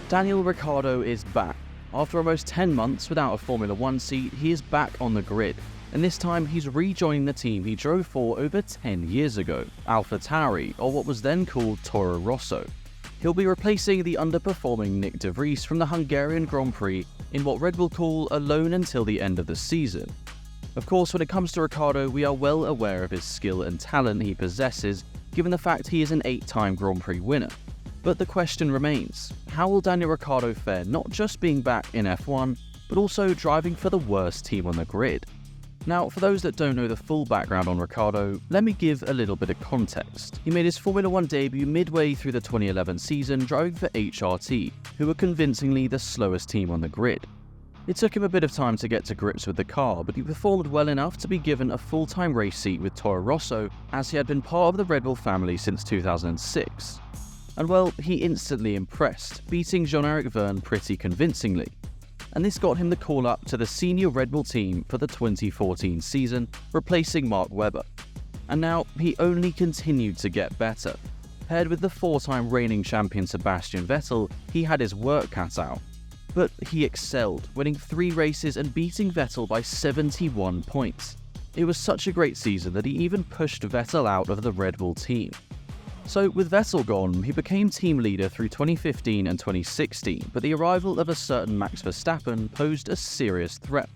Daniel Ricciardo is back. After almost 10 months without a Formula 1 seat, he is back on the grid. And this time he's rejoining the team he drove for over 10 years ago, Alpha Tauri, or what was then called Toro Rosso. He'll be replacing the underperforming Nyck de Vries from the Hungarian Grand Prix in what Red Bull call a loan until the end of the season. Of course, when it comes to Ricciardo, we are well aware of his skill and talent he possesses, given the fact he is an 8-time Grand Prix winner. But the question remains, how will Daniel Ricciardo fare not just being back in F1, but also driving for the worst team on the grid? Now, for those that don't know the full background on Ricciardo, let me give a little bit of context. He made his Formula 1 debut midway through the 2011 season driving for HRT, who were convincingly the slowest team on the grid. It took him a bit of time to get to grips with the car, but he performed well enough to be given a full-time race seat with Toro Rosso, as he had been part of the Red Bull family since 2006. And well, he instantly impressed, beating Jean-Eric Vergne pretty convincingly. And this got him the call up to the senior Red Bull team for the 2014 season, replacing Mark Webber. And now, he only continued to get better. Paired with the 4-time reigning champion Sebastian Vettel, he had his work cut out. But he excelled, winning 3 races and beating Vettel by 71 points. It was such a great season that he even pushed Vettel out of the Red Bull team. So with Vettel gone, he became team leader through 2015 and 2016, but the arrival of a certain Max Verstappen posed a serious threat.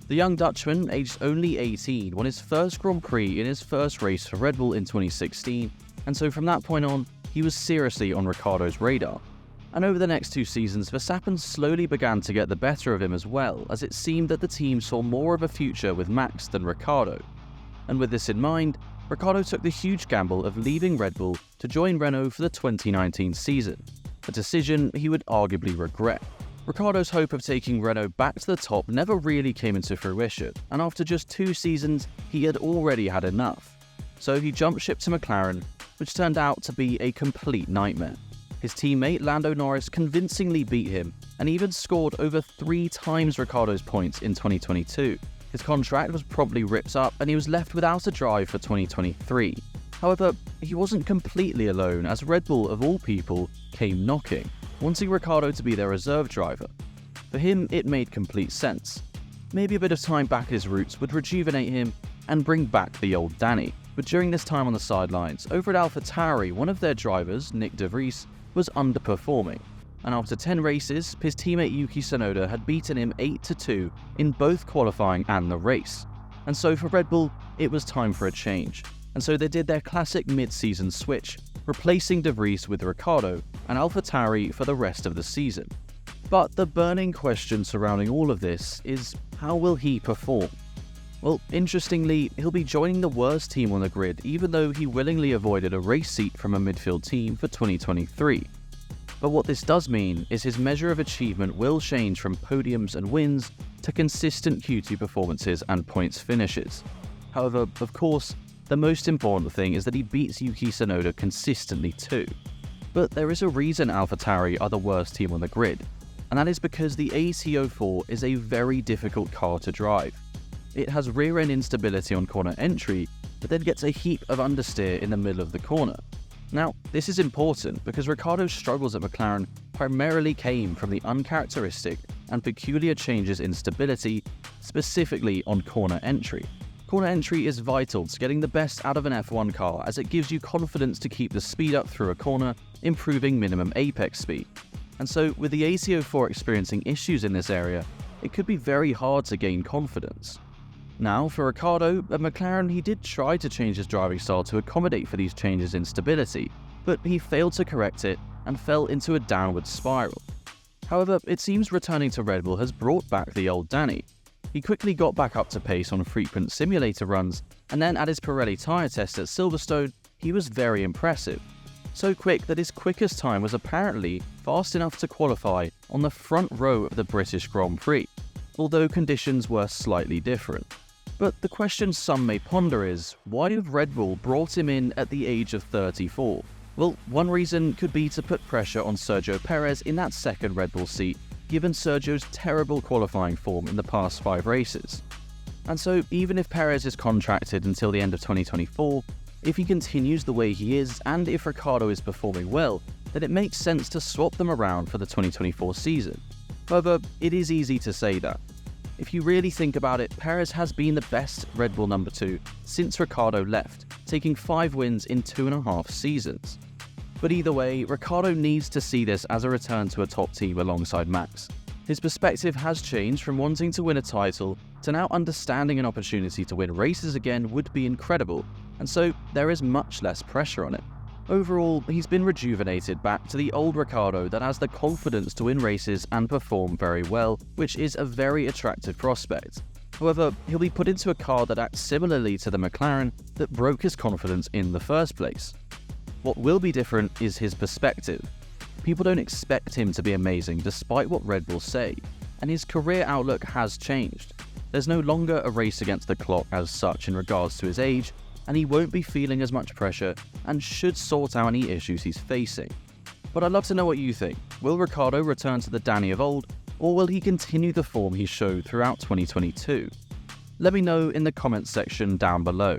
The young Dutchman, aged only 18, won his first Grand Prix in his first race for Red Bull in 2016, and so from that point on, he was seriously on Ricciardo's radar. And over the next 2 seasons, Verstappen slowly began to get the better of him as well, as it seemed that the team saw more of a future with Max than Ricciardo. And with this in mind, Ricciardo took the huge gamble of leaving Red Bull to join Renault for the 2019 season, a decision he would arguably regret. Ricciardo's hope of taking Renault back to the top never really came into fruition, and after just 2 seasons, he had already had enough. So he jumped ship to McLaren, which turned out to be a complete nightmare. His teammate Lando Norris convincingly beat him, and even scored over 3 times Ricciardo's points in 2022. His contract was promptly ripped up and he was left without a drive for 2023. However, he wasn't completely alone, as Red Bull, of all people, came knocking, wanting Ricciardo to be their reserve driver. For him, it made complete sense. Maybe a bit of time back at his roots would rejuvenate him and bring back the old Danny. But during this time on the sidelines, over at Alpha Tauri, one of their drivers, Nyck de Vries, was underperforming. And after 10 races, his teammate Yuki Tsunoda had beaten him 8-2 in both qualifying and the race. And so for Red Bull, it was time for a change. And so they did their classic mid-season switch, replacing de Vries with Ricciardo and Alpha Tauri for the rest of the season. But the burning question surrounding all of this is, how will he perform? Well, interestingly, he'll be joining the worst team on the grid, even though he willingly avoided a race seat from a midfield team for 2023. But what this does mean is his measure of achievement will change from podiums and wins to consistent Q2 performances and points finishes. However, of course, the most important thing is that he beats Yuki Tsunoda consistently too. But there is a reason AlphaTauri are the worst team on the grid, and that is because the AT04 is a very difficult car to drive. It has rear-end instability on corner entry, but then gets a heap of understeer in the middle of the corner. Now, this is important because Ricciardo's struggles at McLaren primarily came from the uncharacteristic and peculiar changes in stability, specifically on corner entry. Corner entry is vital to getting the best out of an F1 car, as it gives you confidence to keep the speed up through a corner, improving minimum apex speed. And so, with the AT04 experiencing issues in this area, it could be very hard to gain confidence. Now, for Ricciardo, at McLaren he did try to change his driving style to accommodate for these changes in stability, but he failed to correct it and fell into a downward spiral. However, it seems returning to Red Bull has brought back the old Danny. He quickly got back up to pace on frequent simulator runs, and then at his Pirelli tyre test at Silverstone, he was very impressive. So quick that his quickest time was apparently fast enough to qualify on the front row of the British Grand Prix, although conditions were slightly different. But the question some may ponder is, why have Red Bull brought him in at the age of 34? Well, one reason could be to put pressure on Sergio Perez in that second Red Bull seat, given Sergio's terrible qualifying form in the past 5 races. And so, even if Perez is contracted until the end of 2024, if he continues the way he is, and if Ricciardo is performing well, then it makes sense to swap them around for the 2024 season. However, it is easy to say that. If you really think about it, Perez has been the best Red Bull number 2 since Ricciardo left, taking 5 wins in 2.5 seasons. But either way, Ricciardo needs to see this as a return to a top team alongside Max. His perspective has changed from wanting to win a title to now understanding an opportunity to win races again would be incredible, and so there is much less pressure on him. Overall, he's been rejuvenated back to the old Ricciardo that has the confidence to win races and perform very well, which is a very attractive prospect. However, he'll be put into a car that acts similarly to the McLaren that broke his confidence in the first place. What will be different is his perspective. People don't expect him to be amazing despite what Red Bull say, and his career outlook has changed. There's no longer a race against the clock as such in regards to his age, and he won't be feeling as much pressure and should sort out any issues he's facing. But I'd love to know what you think. Will Ricciardo return to the Danny of old, or will he continue the form he showed throughout 2022? Let me know in the comments section down below.